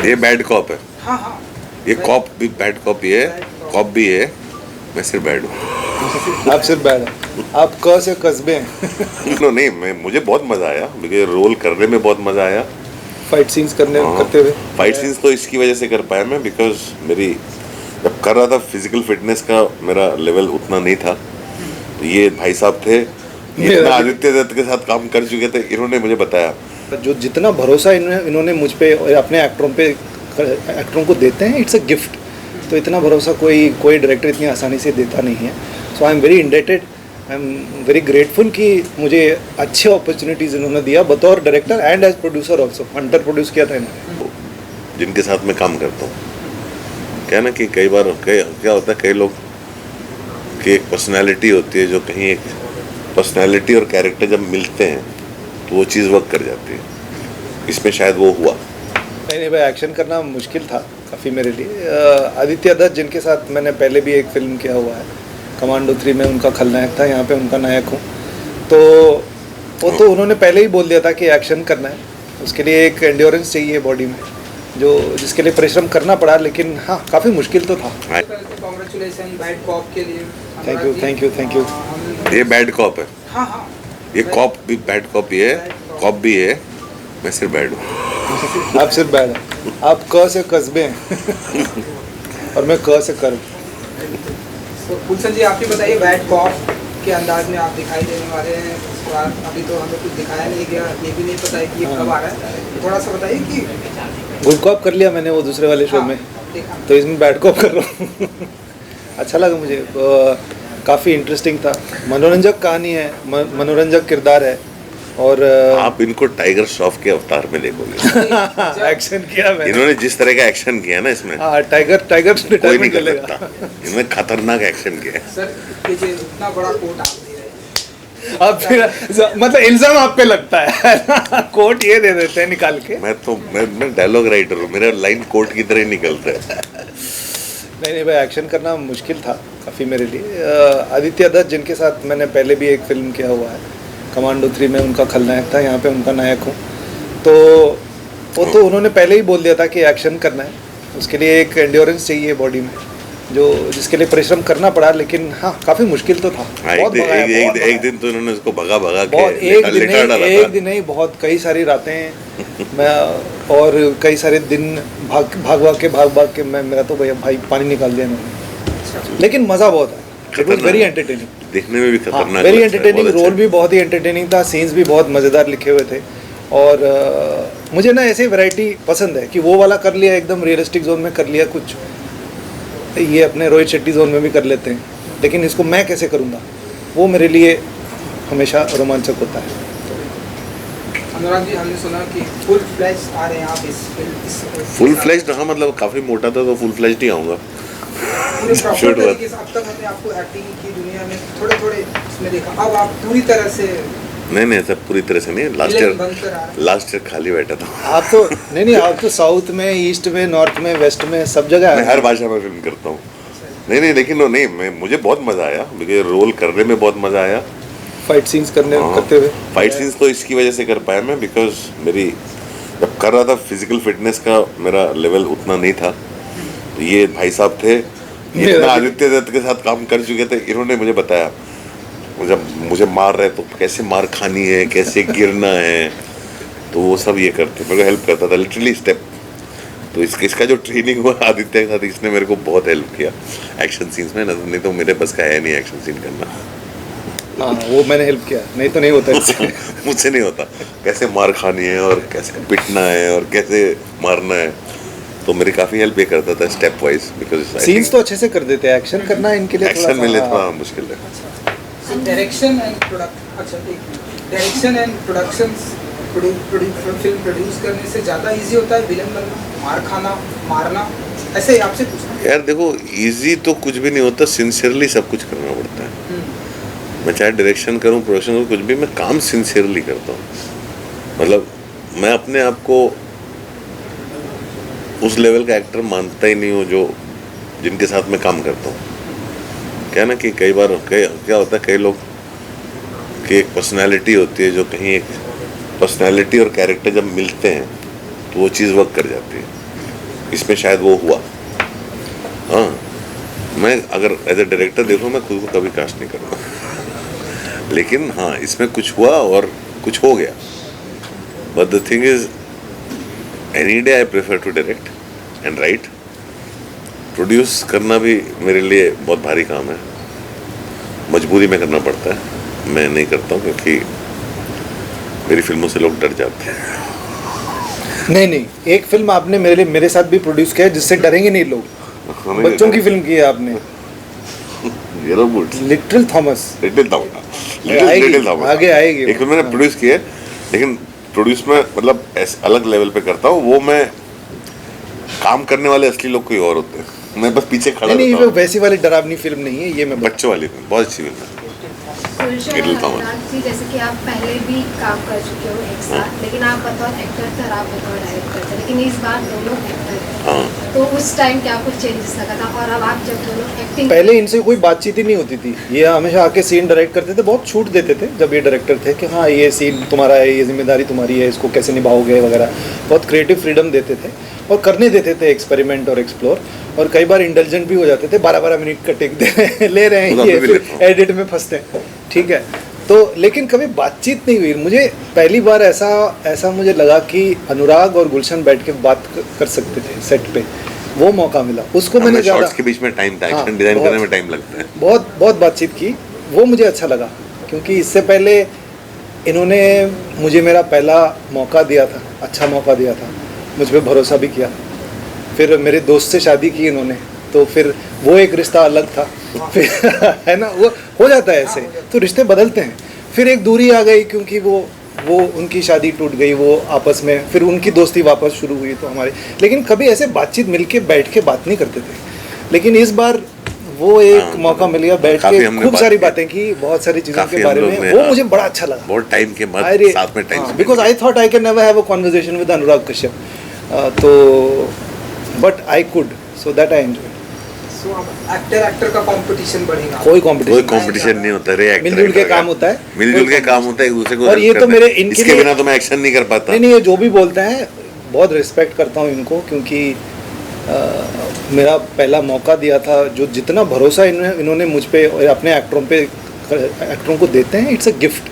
ये bad cop है। हाँ हाँ। ये कॉप भी बैड कॉप ही है, कॉप भी है। मैं सिर्फ बैड हूँ। आप सिर्फ बैड हैं, आप क से कस्बे हैं। नो नहीं, मुझे बहुत मजा आया, मुझे रोल करने में बहुत मजा आया। फाइट सीन्स करते हुए फाइट सीन्स तो इसकी वजह से कर पाया मैं, बिकॉज मेरी जब कर रहा था फिजिकल फिटनेस का मेरा लेवल उतना नहीं था। तो ये भाई साहब थे, इतना आदित्य दत्त के साथ काम कर चुके थे, इन्होंने मुझे बताया। जो जितना भरोसा इन्होंने मुझ पे और अपने एक्टरों को देते हैं, इट्स अ गिफ्ट। तो इतना भरोसा कोई डायरेक्टर इतनी आसानी से देता नहीं है। So I am very indebted, I am very grateful कि मुझे अच्छे अपॉर्चुनिटीज़ इन्होंने दिया बतौर director and as producer also. Hunter produce किया था इन्होंने। जिनके साथ मैं काम करता हूँ, क्या ना कि कई बार क्या होता है, कई लोग की एक पर्सनैलिटी होती है, जो कहीं एक पर्सनैलिटी और कैरेक्टर जब मिलते हैं तो वो चीज़ वर्क कर जाती है। इसमें शायद वो हुआ। नहीं भाई, एक्शन करना मुश्किल था काफ़ी मेरे लिए। आदित्य दत्त जिनके साथ मैंने पहले भी एक फिल्म किया हुआ है, कमांडो 3 में उनका खलनायक था, यहाँ पे उनका नायक हूँ। तो वो तो उन्होंने पहले ही बोल दिया था कि एक्शन करना है, उसके लिए एक एंड्योरेंस चाहिए बॉडी में, जिसके लिए परिश्रम करना पड़ा। लेकिन हाँ, काफ़ी मुश्किल तो था। कांग्रेचुलेशन बैड कॉप के लिए। Thank you. ये बैड कॉप है। हाँ हाँ। ये कॉप भी बैड कॉप ही है, कॉप भी है। मैं सिर्फ बैड हूँ। आप सिर्फ बैड हैं, आप क से कस्बे हैं और मैं क से कर्म। तो गुलशन जी, आप ही बताइए, बैड कॉप के अंदाज में आप दिखाई देने वाले हैं। उसके बाद अभी तो हमें कुछ दिखाया नहीं गया, ये भी नहीं पता है कि ये कब आ रहा है। तो थोड़ा सा बताइए कि गुड कॉप कर लिया मैंने वो दूसरे वाले शो में, तो इसमें बैड कॉप कर रहा हूँ। अच्छा लगा मुझे, काफ़ी इंटरेस्टिंग था। मनोरंजक कहानी है, मनोरंजक किरदार है। और आप इनको टाइगर श्रॉफ के अवतार में देखोगे। एक्शन किया मैंने। इन्होंने जिस तरह का एक्शन किया ना इसमें, टाइगर कोई नहीं कर चलेगा। सकता। इन्होंने खतरनाक एक्शन किया है। सर ये इतना बड़ा कोट आप दे रहे हैं, अब फिर मतलब इल्जाम आप पे लगता है। कोट ये दे देते हैं निकाल के। मैं डायलॉग राइटर हूँ, मेरा लाइन कोर्ट की तरह ही निकलता है। नहीं भाई, एक्शन करना मुश्किल था काफ़ी मेरे लिए। आदित्य दत्त जिनके साथ मैंने पहले भी एक फिल्म किया हुआ है, कमांडो 3 में उनका खलनायक था, यहाँ पे उनका नायक हूँ। तो वो तो उन्होंने पहले ही बोल दिया था कि एक्शन करना है, उसके लिए एक एंड्योरेंस चाहिए बॉडी में, जिसके लिए परिश्रम करना पड़ा। लेकिन हाँ, काफ़ी मुश्किल तो था। एक दिन तो इन्होंने उसको भगा के एक दिन नहीं, बहुत कई सारी रातें मैं और कई सारे दिन भाग के मेरा तो भैया भाई पानी निकाल दिया इन्होंने। लेकिन मज़ा बहुत है, इट वॉज वेरी एंटरटेनिंग। देखने में भी खतरनाक, वेरी एंटरटेनिंग। रोल भी बहुत ही एंटरटेनिंग था, सीन्स भी बहुत मज़ेदार लिखे हुए थे। और मुझे ना ऐसे वैरायटी पसंद है कि वो वाला कर लिया, एकदम रियलिस्टिक जोन में कर लिया, कुछ ये अपने रोहित शेट्टी जोन में भी कर लेते हैं, लेकिन इसको मैं कैसे करूँगा, वो मेरे लिए हमेशा रोमांचक होता है। अनुराग जी, हमने सुना कि फुल फ्लैश आ रहे हैं आप इस फुल फ्लैश्ड? हाँ, मतलब काफ़ी मोटा था तो फुल फ्लैश्ड ही आऊँगा। शूट तरीके से। अब तक हमने आपको एक्टिंग की दुनिया में थोड़े इसमें देखा, अब आप पूरी तरह से। नहीं सब पूरी तरह से नहीं। लास्ट ईयर खाली बैठा था। आप तो नहीं, आप तो साउथ में, ईस्ट में, नॉर्थ में, वेस्ट में, सब जगह मैं हर भाषा में फिल्म करता हूँ। नहीं लेकिन मुझे बहुत मज़ा आया, मुझे रोल करने में बहुत मज़ा आया। फाइट सीन्स करते हुए फाइट सीन्स तो इसकी वजह से कर पाया मैं, बिकॉज मेरी जब कर रहा था फिजिकल फिटनेस का मेरा लेवल उतना नहीं था। तो ये भाई साहब थे, इतना आदित्य दत्त के साथ काम कर चुके थे, इन्होंने मुझे बताया। जब मुझे मार रहे तो कैसे मार खानी है, कैसे गिरना है, तो वो सब ये करते, मेरे को हेल्प करता था लिटरली स्टेप। तो इसका जो ट्रेनिंग हुआ आदित्य के साथ, इसने मेरे को बहुत हेल्प किया एक्शन सीन्स में। नहीं तो मेरे बस का है नहीं एक्शन सीन करना। हाँ, वो मैंने हेल्प किया, नहीं तो नहीं होता। मुझसे नहीं होता, कैसे मार खानी है और कैसे पिटना है और कैसे मारना है। तो मेरी काफ़ी हेल्प ये करता था स्टेप वाइज, बिकॉज सीन्स तो अच्छे से कर देते हैं, एक्शन करना इनके लिए एक्शन में थोड़ा मुश्किल है। Direction and productions film produce करने से ज़्यादा इजी होता है विलन बनना, मार खाना, मारना? ऐसे ही आपसे पूछना यार। देखो, इजी तो कुछ भी नहीं होता, सिंसियरली सब कुछ करना पड़ता है। मैं चाहे डायरेक्शन करूं, प्रोडक्शन करूं, कुछ भी, मैं काम सिंसियरली करता हूं। मतलब मैं अपने आप को उस लेवल का एक्टर मानता ही नहीं हूँ जो जिनके साथ मैं काम करता हूँ। क्या ना कि कई बार क्या होता है, कई लोग की एक पर्सनैलिटी होती है, जो कहीं एक पर्सनैलिटी और कैरेक्टर जब मिलते हैं तो वो चीज़ वर्क कर जाती है। इसमें शायद वो हुआ। हाँ, मैं अगर एज ए डायरेक्टर देखूँ मैं खुद को कभी कास्ट नहीं करूँगा, लेकिन हाँ इसमें कुछ हुआ और कुछ हो गया। But the thing is any day I prefer to direct and write. Produce करना भी मेरे लिए बहुत भारी काम है, मजबूरी में करना पड़ता है। मैं नहीं करता हूँ क्योंकि मेरी फिल्मों से लोग डर जाते हैं। नहीं, एक फिल्म आपने मेरे साथ भी प्रोड्यूस किया है जिससे डरेंगे नहीं लोग। बच्चों की फिल्म की है आपने, येलो बूट्स, लिटिल थॉमस। आगे आएगी। एक फिल्म मैंने प्रोड्यूस की है, लेकिन प्रोड्यूस में मतलब अलग लेवल पे करता हूँ। वो मैं काम करने वाले असली लोग कोई और होते हैं, मैं बस पीछे खड़ा नहीं, रहता वो वैसी वाली डरावनी फिल्म नहीं है ये। मैं बच्चों वाली फिल्म बहुत अच्छी फिल्म है। लिटिल थॉमस जी, जैसे कि आप पहले भी काम कर चुके हो एक साथ, लेकिन आप बतौर एक्टर थे और आप बतौर डायरेक्टर थे, लेकिन इस बार दोनों एक्टर हैं। तो उस टाइम क्या कुछ चेंजेस लगा था? और अब आप जब दोनों एक्टिंग, पहले इनसे कोई बातचीत ही नहीं होती थी, ये हमेशा आके सीन डायरेक्ट करते थे, बहुत छूट देते थे जब ये डायरेक्टर थे कि हाँ ये सीन तुम्हारा है, ये जिम्मेदारी तुम्हारी है, इसको कैसे निभाओगे वगैरह। बहुत क्रिएटिव फ्रीडम देते थे और करने देते थे एक्सपेरिमेंट और एक्सप्लोर। और कई बार इंटेलिजेंट भी हो जाते थे, 12-12 मिनट का टेक दे ले रहे हैं ये, फिर एडिट में फंसते हैं। ठीक है, तो लेकिन कभी बातचीत नहीं हुई। मुझे पहली बार ऐसा मुझे लगा कि अनुराग और गुलशन बैठ के बात कर सकते थे सेट पे, वो मौका मिला। उसको मैंने ज़्यादा शॉट्स के बीच में टाइम था, एक्शन डिजाइन करने में टाइम लगता है। बहुत बातचीत की, वो मुझे अच्छा लगा क्योंकि इससे पहले इन्होंने मुझे मेरा पहला मौका दिया था, अच्छा मौका दिया था, मुझ पर भरोसा भी किया। फिर मेरे दोस्त से शादी की इन्होंने, तो फिर वो एक रिश्ता अलग था। फिर है ना, वो हो जाता है ऐसे, तो रिश्ते बदलते हैं। फिर एक दूरी आ गई क्योंकि वो उनकी शादी टूट गई, वो आपस में, फिर उनकी दोस्ती वापस शुरू हुई तो हमारी। लेकिन कभी ऐसे बातचीत मिलके बैठ के बात नहीं करते थे, लेकिन इस बार वो एक मौका मिल गया, बैठ के खूब सारी बातें की, बहुत सारी चीज़ों के बारे में। वो मुझे बड़ा अच्छा लगा, बहुत टाइम के बाद साथ में time, because I thought I can never have a conversation with Anurag Kashyap, तो but I could, so that I enjoy. So अब एक्टर का कंपटीशन बढ़ेगा? कोई कंपटीशन नहीं होता रे, मिलजुल के काम होता है, मिलजुल के काम होता है एक दूसरे को। और ये तो मेरे इनके बिना तो मैं एक्शन नहीं कर पाता। नहीं, ये जो भी बोलते हैं बहुत रिस्पेक्ट करता हूँ इनको, क्योंकि मेरा पहला मौका दिया था, जो जितना भरोसा इन्होंने मुझ पे और अपने एक्टरों को देते हैं, इट्स अ गिफ्ट।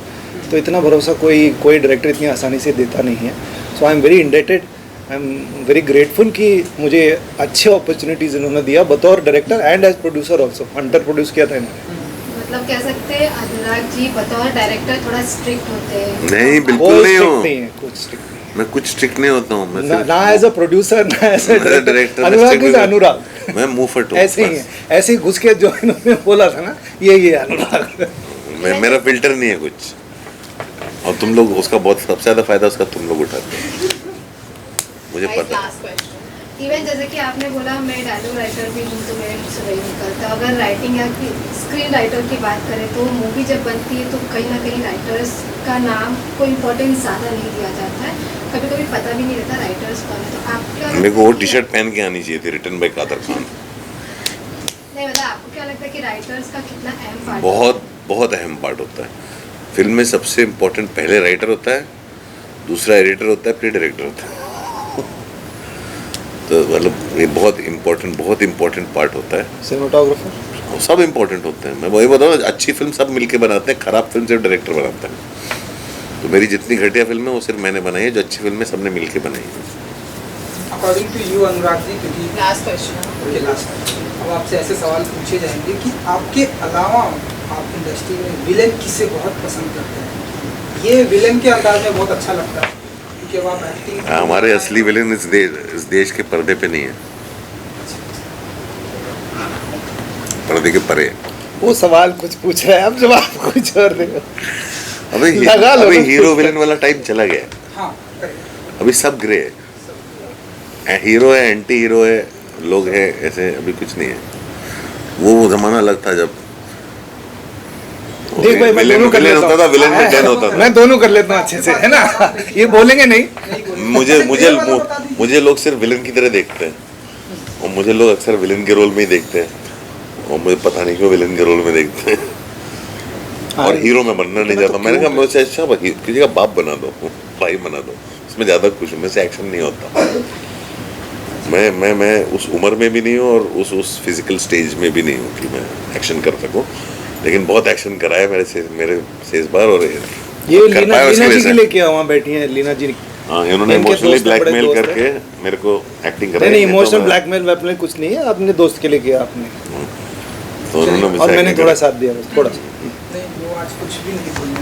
तो इतना भरोसा कोई डायरेक्टर इतनी आसानी से देता नहीं है। So I am very indebted, I am very grateful कि मुझे अच्छे अपॉर्चुनिटीज़ इन्होंने दिया बतौर director and as producer also. Hunter produce किया था इन्होंने। मतलब कह सकते हैं अनुराग जी बतौर डायरेक्टर थोड़ा स्ट्रिक्ट होते हैं? नहीं, बिल्कुल नहीं हूँ, कुछ स्ट्रिक्ट नहीं। मैं कुछ स्ट्रिक्ट नहीं होता हूँ। ना एज अ प्रोड्यूसर, ना as a director. Anurag is Anurag, मैं मुंह फट हूँ। ऐसे ही है, ऐसे ही घुस के जो इन्होंने बोला था ना, ये अनुराग। मेरा फिल्टर नहीं है कुछ, और तुम लोग उसका बहुत सबसे ज़्यादा फायदा उसका तुम लोग उठाते हो, मुझे पता है। इवन जैसे कि आपने बोला मैं डायलॉग राइटर भी हूँ, तो मेरे से वही निकलता। अगर राइटिंग या स्क्रीन राइटर की बात करें तो मूवी जब बनती है तो कहीं ना कहीं राइटर्स का नाम को इम्पोर्टेंस ज़्यादा नहीं दिया जाता है, कभी कभी पता भी नहीं रहता राइटर्स कौन है। तो आपका, मेरे को वो टी शर्ट पहन के आनी चाहिए थी, रिटन बाय कादर खान। नहीं, मतलब आपको क्या लगता है कि राइटर्स का कितना अहम पार्ट? बहुत अहम पार्ट होता है फिल्म में। सबसे इम्पोर्टेंट पहले राइटर होता है, दूसरा एडिटर होता है, फिर डायरेक्टर होता है। तो मतलब ये बहुत इम्पोर्टेंट पार्ट होता है। सिनेमेटोग्राफर सब इम्पोर्टेंट होते हैं। मैं वही बताऊँ, अच्छी फिल्म सब मिलके बनाते हैं, खराब फिल्म सिर्फ डायरेक्टर बनाता है। तो मेरी जितनी घटिया फिल्म है वो सिर्फ मैंने बनाई है, जो अच्छी फिल्म है सबने मिलके बनाई है। According to you Anurag ji, क्योंकि लास्ट क्वेश्चन, अब आपसे ऐसे सवाल पूछे जाएंगे कि आपके अलावा आप इंडस्ट्री में विलेन किसे बहुत पसंद करते हैं? ये विलेन के अंदाज में बहुत अच्छा लगता है क्योंकि अब आप एक्टिंग, हमारे असली विलेन इस देश के पर्दे पे नहीं है, पर्दे के परे। वो सवाल कुछ पूछ रहा है, अब जवाब कुछ और देगा। अभी हीरो विलेन वाला टाइम चला गया। हाँ, अभी सब ग्रे है, हीरो है, एंटी हीरो है, लोग हैं, ऐसे अभी कुछ नहीं है। वो जमाना अलग था जब देख भाई, मैं दोनों कर लेता होता था, विलेन में डन होता था। मैं दोनों कर लेता हूँ अच्छे से, है ना। ये बोलेंगे नहीं। मुझे लोग सिर्फ विलेन की तरह देखते हैं, और मुझे लोग अक्सर विलेन के रोल में ही देखते हैं, और मुझे पता नहीं क्यों विलेन के रोल में देखते हैं, और हीरो में बनना नहीं चाहता। मैंने कहा मुझसे अच्छा किसी का बाप बना दो, भाई बना दो, उसमें ज़्यादा खुश हूँ, मैं से एक्शन नहीं होता। मैं उस उम्र में भी नहीं हूँ और उस फिजिकल स्टेज में भी नहीं हूँ कि मैं एक्शन कर सकूँ, लेकिन बहुत एक्शन करा है मेरे से इस बार। और ये कर लीना पाया उसकी लीना वजह जी से। के लिए क्या वहाँ बैठी हैं लीना जी? हाँ, इन्होंने इनके इमोशनली दोस्त हैं, बड़े ब्लैकमेल दोस्त करके हैं। मेरे को एक्टिंग नहीं कराई। नहीं, तो इमोशनल मैं- ब्लैकमेल वैकमेल कुछ नहीं है, अपने दोस्त के लिए किया आपने, तो उन्होंने मुझसे और मैंने acting थोड़ा कराई। साथ दिया बस, थोड़ा सा। नहीं वो आज कुछ भी नहीं बोलना,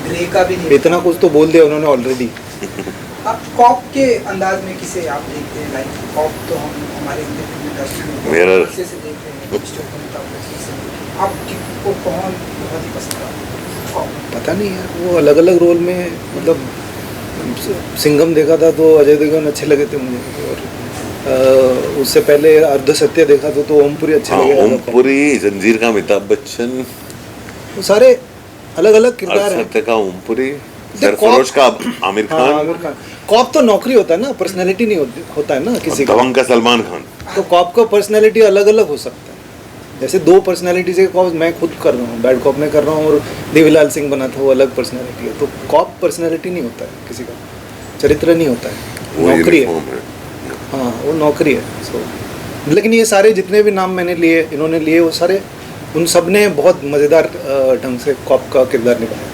ग्रे का भी नहीं। इतना कुछ तो बोल दिया उन्होंने ऑलरेडी। आप कॉप के अंदाज में किसे आप देखते हैं? लाइक कॉप तो हम हमारे हिंदी फिल्म इंडस्ट्री में मेरा- बहुत अच्छे से देख रहे हैं, कुछ तो बनता है अच्छे से। आपको कौन बहुत ही पसंद आता है कॉप? पता नहीं यार, वो अलग अलग रोल में, मतलब सिंघम देखा था तो अजय देवगन अच्छे लगे थे मुझे, और उससे पहले अर्ध सत्य देखा तो ओमपुरी अच्छे हाँ, लगे। ओमपुरी, जंजीर का अमिताभ बच्चन, वो सारे अलग अलग किरदार हैं। सत्य का ओमपुरी, कॉप- सरफरोश का आमिर हाँ, खान, आमिर खान। कॉप तो नौकरी होता है ना, पर्सनैलिटी नहीं होता है ना किसी का। दबंग का सलमान खान। तो कॉप का पर्सनैलिटी अलग अलग हो सकता है। जैसे दो पर्सनैलिटी से कॉप मैं खुद कर रहा हूँ, बैड कॉप में कर रहा हूँ, और देवीलाल सिंह बना था वो अलग पर्सनैलिटी है। तो कॉप पर्सनैलिटी नहीं होता है किसी का, चरित्र नहीं होता है, वो नौकरी है। यूनिफॉर्म है। हाँ वो नौकरी है। सो लेकिन ये सारे जितने भी नाम मैंने लिए, इन्होंने लिए, वो सारे, उन सब ने बहुत मज़ेदार ढंग से कॉप का किरदार निभाया।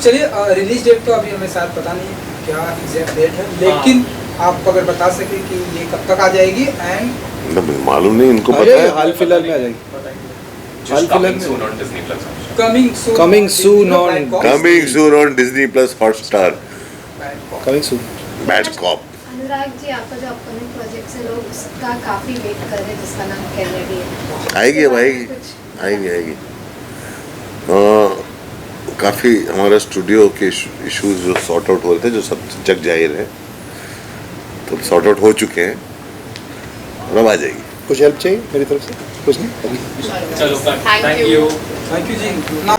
चलिए रिलीज डेट तो अभी हमें शायद पता नहीं है क्या एग्जैक्ट डेट है, लेकिन आप अगर बता सके कि ये कब तक आ जाएगी एंड मतलब मालूम नहीं, इनको आ पता जाएगी, है। हाल फिलहाल में आ जाएगी। हाल Just फिलहाल coming में soon on Disney Plus. Coming soon Coming soon on coming soon on Disney plus Hotstar, coming soon. Bad cop. Anurag ji, आपका जो अपकमिंग प्रोजेक्ट है लोग उसका काफी वेट कर रहे हैं, जिसका नाम कैनेडी है। आएगी अब उसके बारे आएगी में कुछ आएगी आएगी। काफ़ी हमारे स्टूडियो के इश्यूज जो सॉर्ट आउट हो रहे थे, जो सब जग जाहिर है, तो सॉर्ट आउट हो चुके हैं और अब आ जाएगी। कुछ हेल्प चाहिए मेरी तरफ से? कुछ नहीं। चलो, Thank thank you. you. Thank you ji.